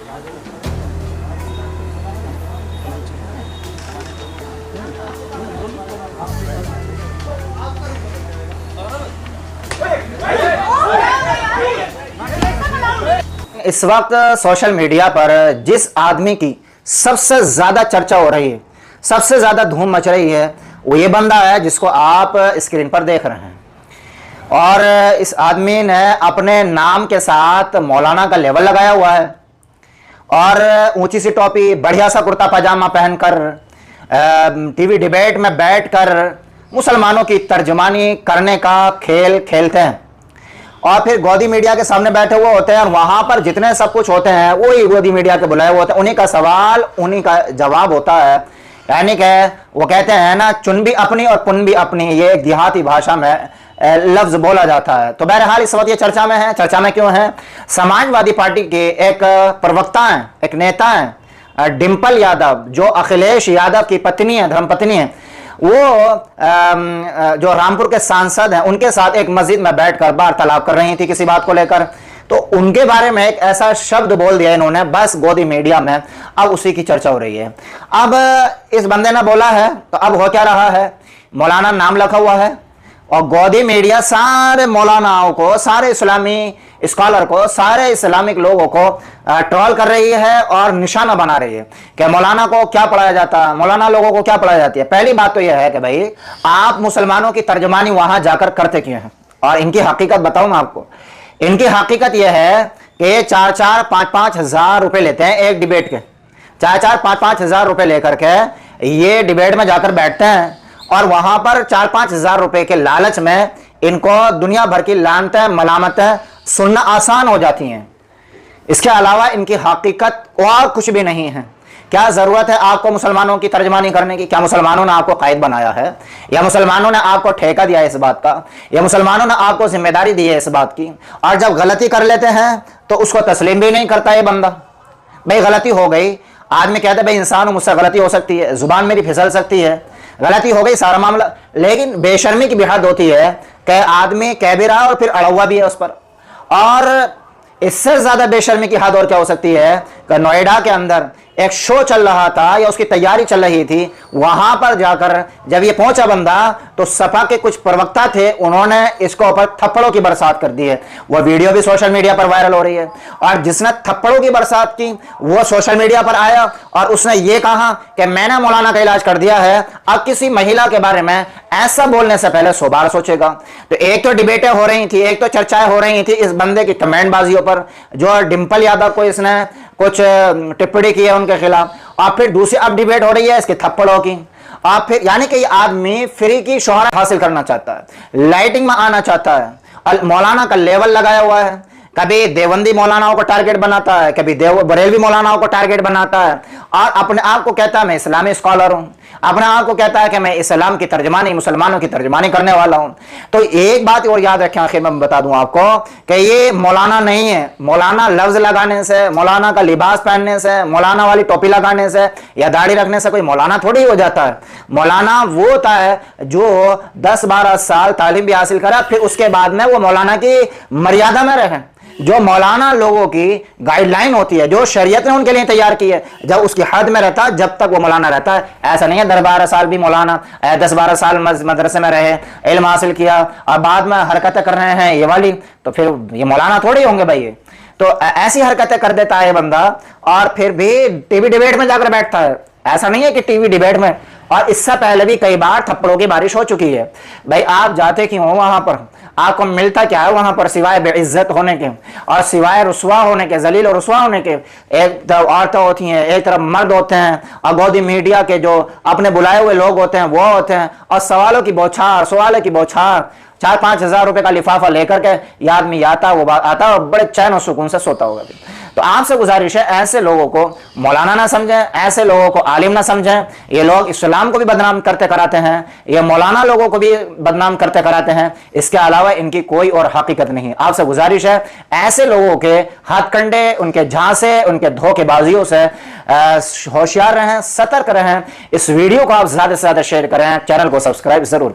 इस वक्त social media पर जिस आदमी की सबसे ज्यादा चर्चा हो रही है, सबसे ज्यादा धूम मच रही है, वो ये बंदा है जिसको आप स्क्रीन पर देख रहे हैं। और इस आदमी ने अपने नाम के साथ मौलाना का लेवल लगाया हुआ है और ऊंची सी टोपी, बढ़िया सा कुर्ता पजामा पहनकर टीवी डिबेट में बैठकर मुसलमानों की तर्जुमानी करने का खेल खेलते हैं। और फिर गोदी मीडिया के सामने बैठे हुए होते हैं और वहां पर जितने सब कुछ होते हैं वही गोदी मीडिया के बुलाए हुए होते हैं, उन्हीं का सवाल उन्हीं का जवाब होता है। यानी कि वो कहते हैं ना, चुन भी अपनी और पुन भी अपनी, ये एक देहाती भाषा में लफ्ज बोला जाता है। तो बहरहाल इस वक्त ये चर्चा में है। चर्चा में क्यों है? समाजवादी पार्टी के एक प्रवक्ता हैं, एक नेता हैं, डिंपल यादव, जो अखिलेश यादव की पत्नी है, धर्मपत्नी है, वो जो रामपुर के सांसद हैं, उनके साथ एक मस्जिद में बैठकर वार्तालाप कर रही थी किसी बात को लेकर। तो उनके बारे में एक ऐसा शब्द बोल दिया इन्होंने, बस गोदी मीडिया में अब उसी की चर्चा हो रही है। अब इस बंदे ने बोला है तो अब हो क्या रहा है, मौलाना नाम लिखा हुआ है और गोदी मीडिया सारे मौलानाओं को, सारे इस्लामी स्कॉलर को, सारे इस्लामिक लोगों को ट्रोल कर रही है और निशाना बना रही है कि मौलाना को क्या पढ़ाया जाता है, मौलाना लोगों को क्या पढ़ाई जाती है। पहली बात तो यह है कि भाई आप मुसलमानों की तर्जुमानी वहां जाकर करते क्यों हैं? और इनकी हकीकत बताऊं मैं आपको। इनकी हकीकत यह है कि 4-4, 5-5 हजार रुपए लेते हैं एक डिबेट के। 4-4, 5-5 हजार रुपए लेकर के ये डिबेट में जाकर बैठते हैं और वहां पर 4-5 हजार रुपए के लालच में इनको दुनिया भर की लानतें, मलामतें सुनना आसान हो जाती हैं। इसके अलावा इनकी हकीकत और कुछ भी नहीं है। क्या जरूरत है आपको मुसलमानों की तर्जमानी करने की? क्या मुसलमानों ने आपको कायद बनाया है, या मुसलमानों ने आपको ठेका दिया है इस बात का, या मुसलमानों ने आपको जिम्मेदारी दी है इस बात की? और जब गलती कर लेते हैं तो उसको तस्लीम भी नहीं करता ये बंदा। भाई गलती हो गई, आदमी कहते हैं भाई इंसान मुझसे गलती हो सकती है, जुबान मेरी फिसल सकती है, गलती हो गई, सारा मामला। लेकिन बेशर्मी की भी हद होती है कि आदमी कह भी रहा और फिर अड़ा हुआ भी है उस पर। और इससे ज्यादा बेशर्मी की हद और क्या हो सकती है कि नोएडा के अंदर एक शो चल रहा था या उसकी तैयारी चल रही थी, वहां पर जाकर जब ये पहुंचा बंदा तो सपा के कुछ प्रवक्ता थे, उन्होंने इसको ऊपर थप्पड़ों की बरसात कर दी है। वो वीडियो भी सोशल मीडिया पर वायरल हो रही है। और जिसने थप्पड़ों की बरसात की वो सोशल मीडिया पर आया और उसने ये कहा कि मैंने मौलाना का इलाज कर दिया है। अब किसी महिला के बारे में ऐसा बोलने से पहले 100 बार सोचेगा। तो एक तो डिबेटें हो रही थी, एक तो चर्चाएं हो रही थी इस बंदे की कमेंटबाजियों पर, जो डिंपल यादव को इसने कुछ टिप्पणी की है उनके खिलाफ, और फिर दूसरी अब डिबेट हो रही है इसके थप्पड़ों की। और फिर यानी कि ये आदमी फ्री की शोहरत हासिल करना चाहता है, लाइटिंग में आना चाहता है और मौलाना का लेवल लगाया हुआ है। कभी देवबंदी मौलानाओं को टारगेट बनाता है, कभी बरेलवी मौलानाओं को टारगेट बनाता है और अपने आप को कहता है मैं इस्लामी स्कॉलर हूं, अपने आप को कहता है कि मैं इस्लाम की तर्जमानी, मुसलमानों की तर्जमानी करने वाला हूं। तो एक बात और याद रखें, आखिर में बता दूं आपको कि ये मौलाना नहीं है। मौलाना लफ्ज लगाने से, मौलाना का लिबास पहनने से, मौलाना वाली टोपी लगाने से या दाढ़ी रखने से कोई मौलाना थोड़ी हो जाता है। मौलाना वो होता है जो 10-12 साल तालीम भी हासिल करा, फिर उसके बाद में वो मौलाना की मर्यादा में रहे। जो मौलाना लोगों की गाइडलाइन होती है, जो शरीयत ने उनके लिए तैयार की है, जब उसकी हद में रहता है, जब तक वो मौलाना रहता है। ऐसा नहीं है 10-12 साल भी मौलाना 10-12 साल मदरसे में रहे, इल्म हासिल किया और बाद में हरकतें कर रहे हैं ये वाली, तो फिर ये मौलाना थोड़ी होंगे भाई। ये तो ऐसी हरकतें कर देता है बंदा और फिर भी टीवी डिबेट में जाकर बैठता है। ऐसा नहीं है कि टीवी डिबेट में, और इससे पहले भी कई बार थप्पड़ों की बारिश हो चुकी है। भाई आप जाते क्यों हो वहां पर? आपको मिलता क्या है वहां पर सिवाय बेइज्जत होने के और सिवाय रुसवा होने के, जलील और रुसवा होने के? एक तरफ औरतें होती हैं, एक तरफ मर्द होते हैं और गोदी मीडिया के जो अपने बुलाए हुए लोग होते हैं वो होते हैं, और सवालों की बौछार, सवालों की बौछार। 4-5 हजार रुपए का लिफाफा लेकर के ये आदमी आता, वो आता और बड़े चैन और सुकून से सोता होगा। तो आपसे गुजारिश है, ऐसे लोगों को मौलाना ना समझें, ऐसे लोगों को आलिम ना समझें। ये लोग इस्लाम को भी बदनाम करते कराते हैं, ये मौलाना लोगों को भी बदनाम करते कराते हैं। इसके अलावा इनकी कोई और हकीकत नहीं। आपसे गुजारिश है, ऐसे लोगों के हथकंडे, उनके झांसे, उनके धोखेबाजियों से होशियार रहें, सतर्क रहें। इस वीडियो को आप ज्यादा से ज्यादा शेयर करें, चैनल को सब्सक्राइब जरूर करें।